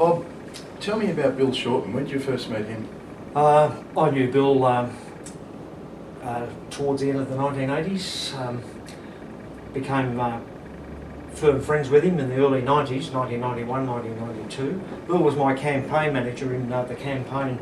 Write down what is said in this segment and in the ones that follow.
Bob, tell me about Bill Shorten. When did you first meet him? I knew Bill towards the end of the 1980s. Became firm friends with him in the early 90s, 1991, 1992. Bill was my campaign manager in the campaign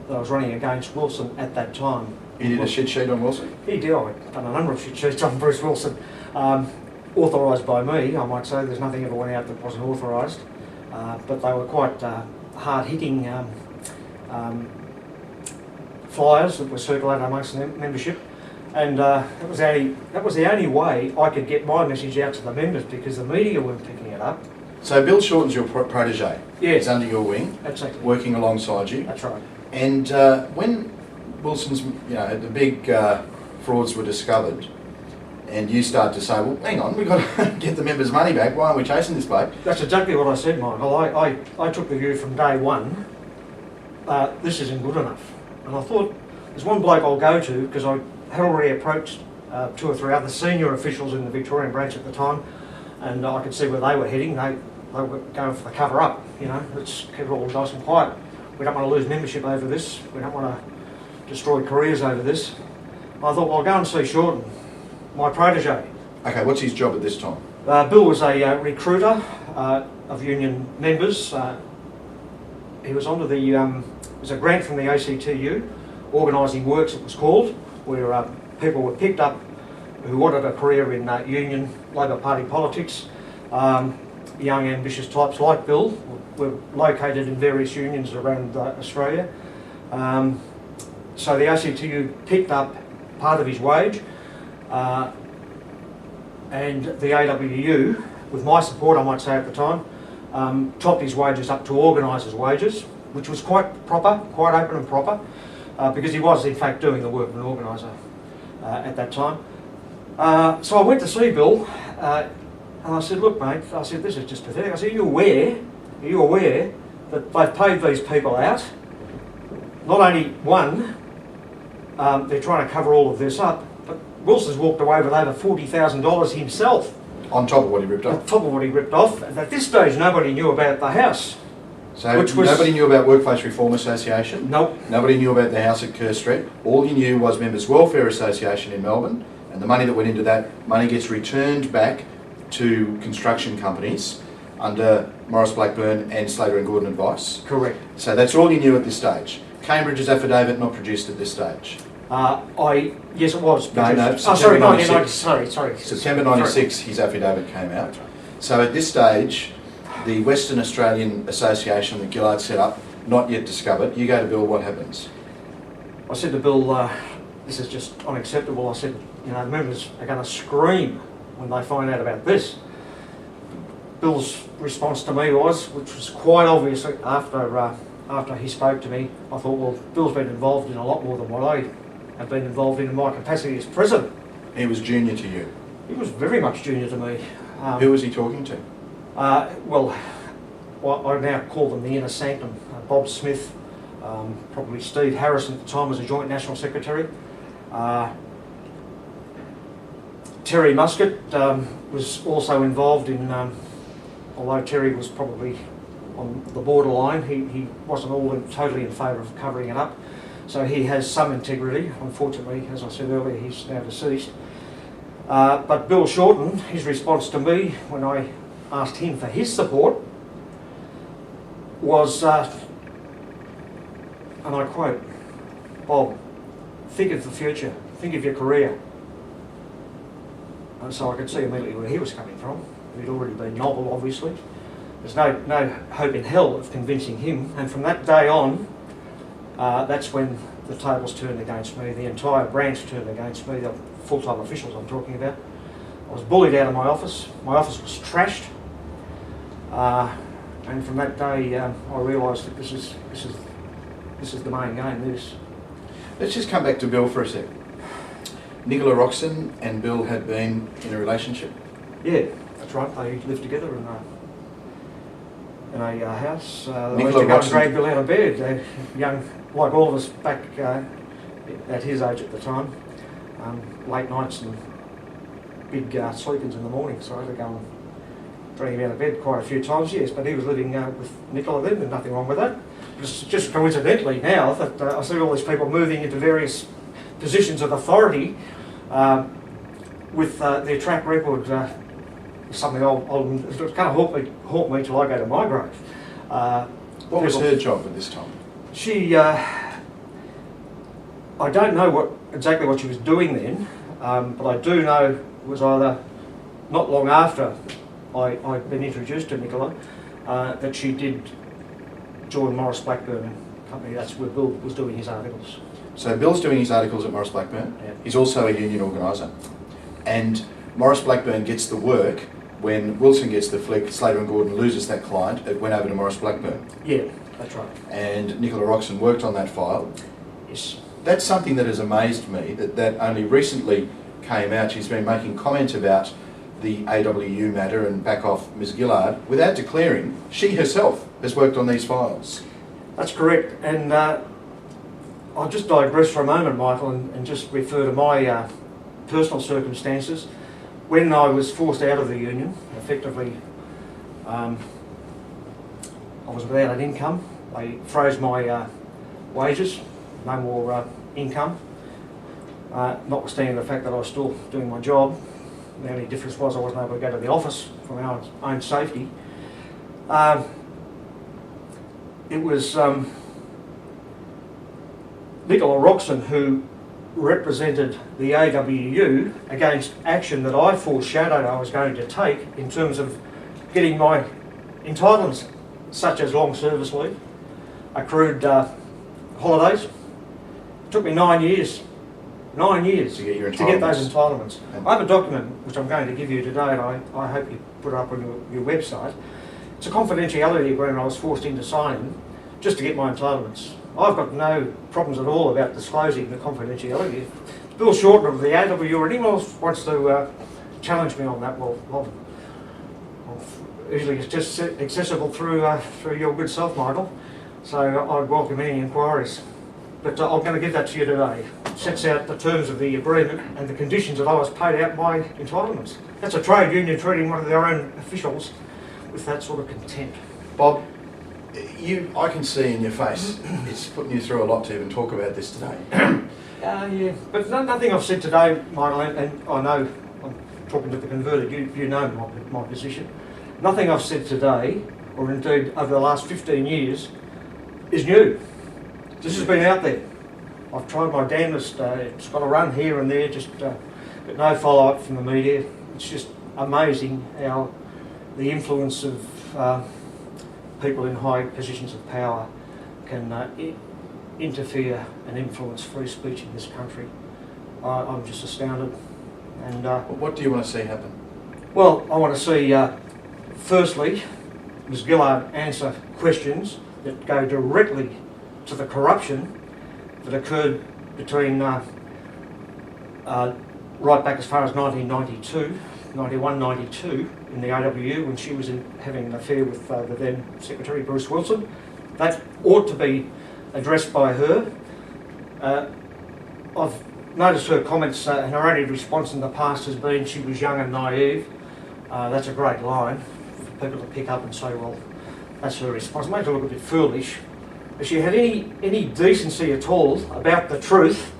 that I was running against Wilson at that time. You did a shit sheet on Wilson? He did. I've done a number of shit sheets on Bruce Wilson. Authorised by me, I might say. There's nothing ever went out that wasn't authorised. But they were quite hard-hitting flyers that were circulated amongst the membership. And that was the only way I could get my message out to the members, because the media weren't picking it up. So Bill Shorten's your protege? Yeah. He's under your wing? Exactly. Working alongside you? That's right. And when Wilson's, the big frauds were discovered, and you start to say, well, hang on, we've got to get the members' money back, why aren't we chasing this bloke? That's exactly what I said, Michael. I took the view from day one, this isn't good enough. And I thought, there's one bloke I'll go to, because I had already approached 2 or 3 other senior officials in the Victorian branch at the time, and I could see where they were heading. They were going for the cover-up, let's keep it all nice and quiet. We don't want to lose membership over this. We don't want to destroy careers over this. I thought, well, I'll go and see Shorten, my protege. Okay, what's his job at this time? Bill was a recruiter of union members. He was under the, it was a grant from the ACTU, Organising Works it was called, where people were picked up who wanted a career in union, Labor Party politics. Young ambitious types like Bill were located in various unions around Australia. So the ACTU picked up part of his wage, and the AWU, with my support I might say at the time, topped his wages up to organisers' wages, which was quite proper, quite open and proper, because he was in fact doing the work of an organiser at that time. So I went to see Bill, and I said, look mate, I said, this is just pathetic. I said, are you aware that they've paid these people out? Not only one, they're trying to cover all of this up, but Wilson's walked away with over $40,000 himself. On top of what he ripped off? On top of what he ripped off. And at this stage, nobody knew about the house. So nobody knew about Workplace Reform Association? Nope. Nobody knew about the house at Kerr Street? All you knew was Members Welfare Association in Melbourne, and the money that went into that money gets returned back to construction companies under Morris Blackburn and Slater and Gordon advice? Correct. So that's all you knew at this stage? Cambridge's affidavit not produced at this stage? Yes, it was. No, sorry, 1996. Sorry. September 96, his affidavit came out. So at this stage, the Western Australian Association that Gillard set up, not yet discovered. You go to Bill, what happens? I said to Bill, this is just unacceptable. I said, the members are going to scream when they find out about this. Bill's response to me was, which was quite obvious after he spoke to me, I thought, well, Bill's been involved in a lot more than what I have been involved in my capacity as president. He was junior to you? He was very much junior to me. Who was he talking to? Well, I now call them the inner sanctum. Bob Smith, probably Steve Harrison at the time was a joint national secretary. Terry Muscat was also involved in, although Terry was probably on the borderline, he wasn't totally in favour of covering it up. So he has some integrity. Unfortunately, as I said earlier, he's now deceased. But Bill Shorten, his response to me when I asked him for his support was, and I quote, Bob, think of the future, think of your career. And so I could see immediately where he was coming from. He'd already been novel, obviously. There's no hope in hell of convincing him. And from that day on, that's when the tables turned against me. The entire branch turned against me, the full-time officials I'm talking about. I was bullied out of my office. My office was trashed. And from that day, I realised that this is the main game. Let's just come back to Bill for a sec. Nicola Roxon and Bill had been in a relationship? Yeah, that's right. They lived together in a house. They Nicola used to go and Roxon drag Bill out of bed. They're young, like all of us back at his age at the time. Late nights and big sleep-ins in the morning, so I had to go and drag him out of bed quite a few times, yes, but he was living with Nicola then, and nothing wrong with that. It's just coincidentally now that I see all these people moving into various positions of authority with their track record, something it's going to haunt me till I go to my grave. What was her job at this time? She, I don't know exactly what she was doing then, but I do know it was either not long after I'd been introduced to Nicola that she did join Morris Blackburn and Company. That's where Bill was doing his articles. So Bill's doing his articles at Morris Blackburn. Yeah. He's also a union organiser. And Morris Blackburn gets the work when Wilson gets the flick, Slater and Gordon loses that client, it went over to Morris Blackburn. Yeah, that's right. And Nicola Roxon worked on that file. Yes. That's something that has amazed me, that only recently came out. She's been making comment about the AWU matter and back off Ms Gillard without declaring she herself has worked on these files. That's correct. And I'll just digress for a moment, Michael, and just refer to my personal circumstances. When I was forced out of the union, effectively, I was without an income. They froze my wages, no more income, notwithstanding the fact that I was still doing my job. The only difference was I wasn't able to go to the office for my own safety. It was Nicola Roxon who represented the AWU against action that I foreshadowed I was going to take in terms of getting my entitlements, such as long service leave, accrued holidays. It took me 9 years. 9 years to get your to get those entitlements. entitlements. I have a document which I'm going to give you today, and I hope you put it up on your website. It's a confidentiality agreement I was forced into signing just to get my entitlements. I've got no problems at all about disclosing the confidentiality. If Bill Shorten of the AWU or anyone else wants to challenge me on that, well, usually it's just accessible through your good self, Michael. So I'd welcome any inquiries. But I'm going to give that to you today. It sets out the terms of the agreement and the conditions that I was paid out my entitlements. That's a trade union treating one of their own officials with that sort of contempt. Bob, I can see in your face, it's putting you through a lot to even talk about this today. Yeah, but nothing I've said today, Michael, and I know I'm talking to the converted, you know my position. Nothing I've said today, or indeed over the last 15 years, is new. This has been out there. I've tried my damnedest. It's got a run here and there, but no follow-up from the media. It's just amazing how the influence of people in high positions of power can interfere and influence free speech in this country. I'm just astounded. And what do you want to see happen? Well, I want to see, firstly, Ms Gillard answer questions that go directly to the corruption that occurred between right back as far as 1992, 91, 92 in the AWU when she was having an affair with the then Secretary Bruce Wilson. That ought to be addressed by her. I've noticed her comments and her only response in the past has been she was young and naive. That's a great line for people to pick up and say, well, that's her response. It makes her look a bit foolish. If she had any decency at all about the truth,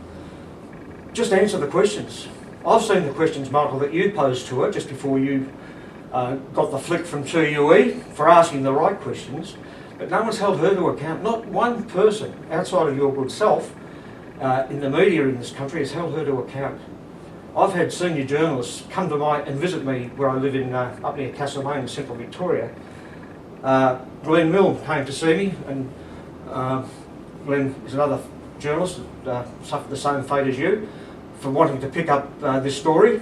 just answer the questions. I've seen the questions, Michael, that you posed to her just before you got the flick from 2UE for asking the right questions, but no one's held her to account. Not one person outside of your good self in the media in this country has held her to account. I've had senior journalists come to and visit me where I live in up near Castlemaine in central Victoria. Glenn Milne came to see me, and Glenn is another journalist that suffered the same fate as you for wanting to pick up this story.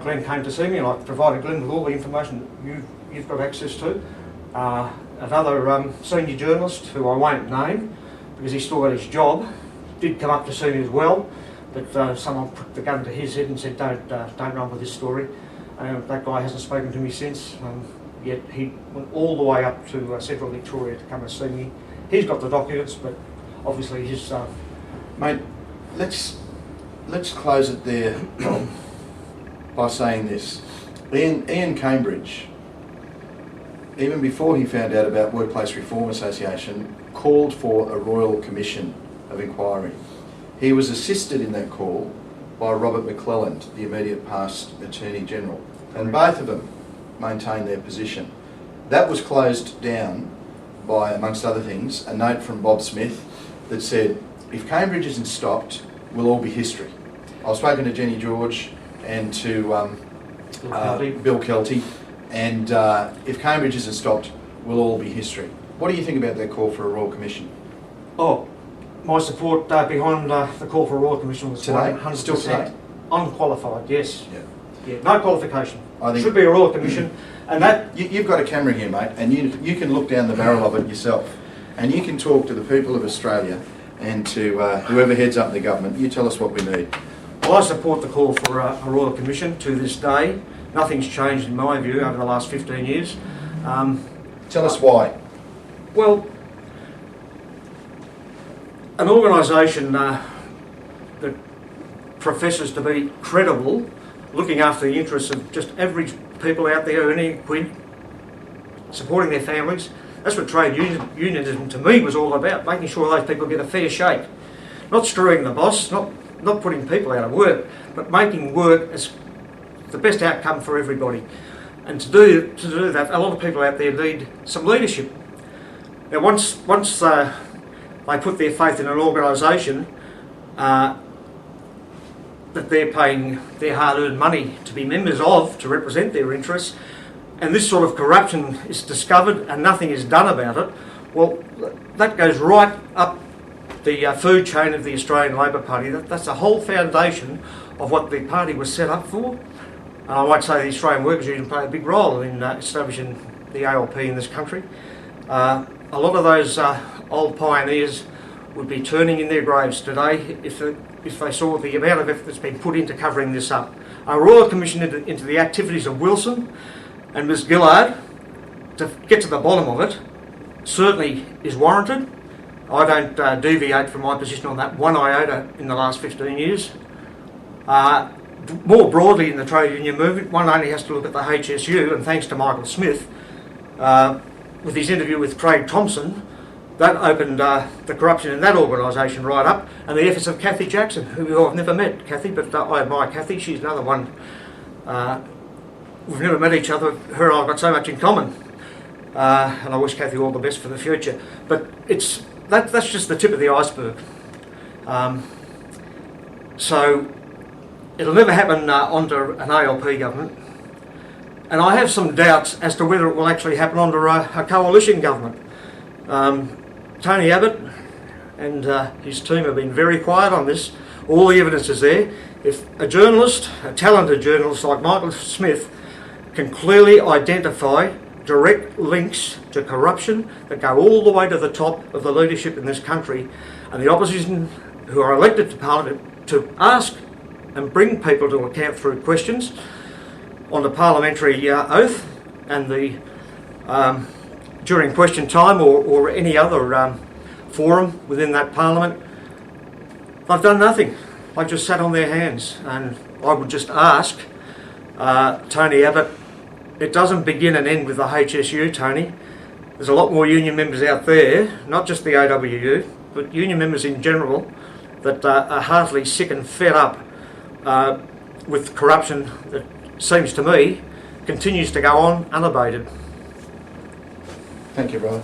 Glenn came to see me and I provided Glenn with all the information that you've got access to. Another senior journalist, who I won't name because he's still got his job, did come up to see me as well, but someone put the gun to his head and said, don't run with this story. That guy hasn't spoken to me since, yet he went all the way up to central Victoria to come and see me. He's got the documents, but obviously his... Mate, let's close it there by saying this. Ian Cambridge even before he found out about Workplace Reform Association, called for a Royal Commission of Inquiry. He was assisted in that call by Robert McClelland, the immediate past Attorney General, and both of them maintained their position. That was closed down by, amongst other things, a note from Bob Smith that said, if Cambridge isn't stopped, we'll all be history. I've spoken to Jenny George and to Bill Kelty, and if Cambridge isn't stopped, we'll all be history. What do you think about that call for a Royal Commission? Oh, my support behind the call for a Royal Commission was Today? 100%. Still today? Unqualified, yes. Yeah. Yeah, no qualification. I think should be a Royal Commission, and that... You've got a camera here, mate, and you can look down the barrel of it yourself, and you can talk to the people of Australia and to whoever heads up the government. You tell us what we need. Well, I support the call for a Royal Commission to this day. Nothing's changed in my view over the last 15 years. Tell us why. Well, an organisation that professes to be credible, looking after the interests of just average people out there earning a quid, supporting their families, that's what trade unionism to me was all about, making sure those people get a fair shake. Not screwing the boss, not putting people out of work, but making work as the best outcome for everybody. And to do that, a lot of people out there need some leadership. Now once they put their faith in an organisation that they're paying their hard-earned money to be members of, to represent their interests, and this sort of corruption is discovered and nothing is done about it, well, that goes right up the food chain of the Australian Labor Party. That's the whole foundation of what the party was set up for. And I might say the Australian Workers Union played a big role in establishing the ALP in this country. A lot of those old pioneers would be turning in their graves today if they saw the amount of effort that's been put into covering this up. A Royal Commission into the activities of Wilson and Ms Gillard, to get to the bottom of it, certainly is warranted. I don't deviate from my position on that one iota in the last 15 years. More broadly in the trade union movement, one only has to look at the HSU, and thanks to Michael Smith, with his interview with Craig Thompson, that opened the corruption in that organisation right up, and the efforts of Cathy Jackson, who I've never met, Cathy, but I admire Cathy. She's another one. We've never met each other. Her and I've got so much in common, and I wish Cathy all the best for the future. But that's just the tip of the iceberg. So it'll never happen under an ALP government, and I have some doubts as to whether it will actually happen under a coalition government. Tony Abbott and his team have been very quiet on this. All the evidence is there. If a journalist, a talented journalist like Michael Smith, can clearly identify direct links to corruption that go all the way to the top of the leadership in this country, and the opposition who are elected to Parliament to ask and bring people to account through questions on the parliamentary oath and the during question time or any other forum within that parliament, they've done nothing. They just sat on their hands. And I would just ask Tony Abbott, it doesn't begin and end with the HSU, Tony. There's a lot more union members out there, not just the AWU, but union members in general, that are heartily sick and fed up with corruption that seems to me continues to go on unabated. Thank you, brother.